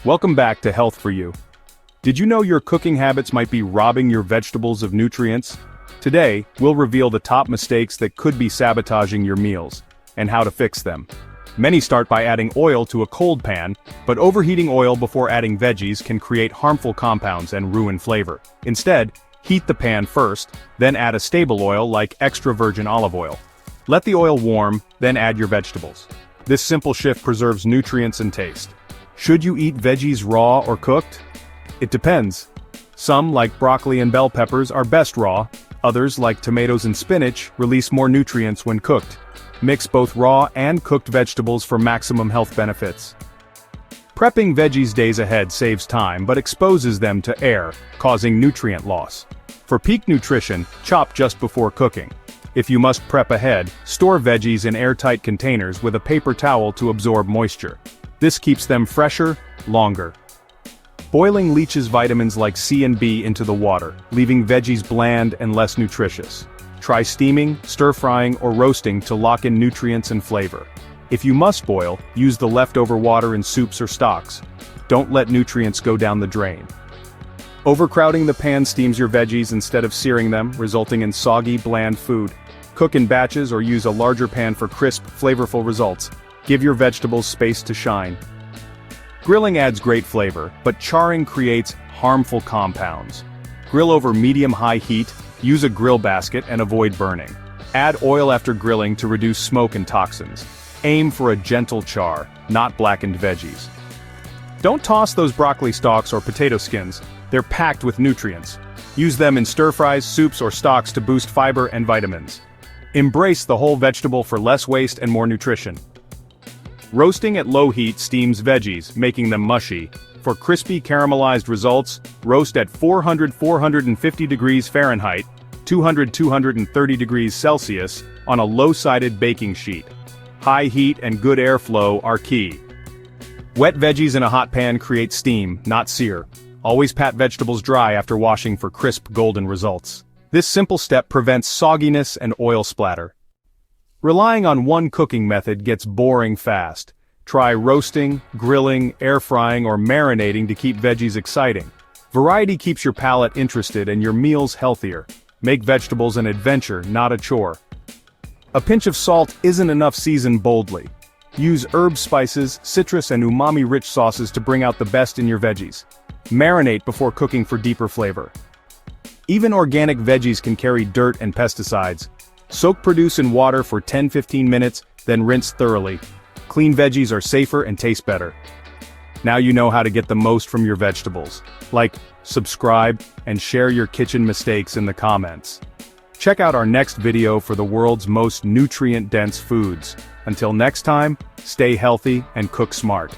Welcome back to Health for You. Did you know your cooking habits might be robbing your vegetables of nutrients? Today, we'll reveal the top mistakes that could be sabotaging your meals, and how to fix them. Many start by adding oil to a cold pan, but overheating oil before adding veggies can create harmful compounds and ruin flavor. Instead, heat the pan first, then add a stable oil like extra virgin olive oil. Let the oil warm, then add your vegetables. This simple shift preserves nutrients and taste. Should you eat veggies raw or cooked? It depends. Some, like broccoli and bell peppers, are best raw. Others, like tomatoes and spinach, release more nutrients when cooked. Mix both raw and cooked vegetables for maximum health benefits. Prepping veggies days ahead saves time but exposes them to air, causing nutrient loss. For peak nutrition, chop just before cooking. If you must prep ahead, store veggies in airtight containers with a paper towel to absorb moisture. This keeps them fresher, longer. Boiling leaches vitamins like C and B into the water, leaving veggies bland and less nutritious. Try steaming, stir-frying, or roasting to lock in nutrients and flavor. If you must boil, use the leftover water in soups or stocks. Don't let nutrients go down the drain. Overcrowding the pan steams your veggies instead of searing them, resulting in soggy, bland food. Cook in batches or use a larger pan for crisp, flavorful results. Give your vegetables space to shine. Grilling adds great flavor, but charring creates harmful compounds. Grill over medium-high heat, use a grill basket and avoid burning. Add oil after grilling to reduce smoke and toxins. Aim for a gentle char, not blackened veggies. Don't toss those broccoli stalks or potato skins. They're packed with nutrients. Use them in stir-fries, soups, or stocks to boost fiber and vitamins. Embrace the whole vegetable for less waste and more nutrition. Roasting at low heat steams veggies, making them mushy. For crispy caramelized results, roast at 400-450 degrees Fahrenheit, 200-230 degrees Celsius, on a low-sided baking sheet. High heat and good airflow are key. Wet veggies in a hot pan create steam, not sear. Always pat vegetables dry after washing for crisp golden results. This simple step prevents sogginess and oil splatter. Relying on one cooking method gets boring fast. Try roasting, grilling, air frying, or marinating to keep veggies exciting. Variety keeps your palate interested and your meals healthier. Make vegetables an adventure, not a chore. A pinch of salt isn't enough. Season boldly. Use herbs, spices, citrus, and umami-rich sauces to bring out the best in your veggies. Marinate before cooking for deeper flavor. Even organic veggies can carry dirt and pesticides. Soak produce in water for 10-15 minutes, then rinse thoroughly. Clean veggies are safer and taste better. Now you know how to get the most from your vegetables. Like, subscribe, and share your kitchen mistakes in the comments. Check out our next video for the world's most nutrient-dense foods. Until next time, stay healthy and cook smart.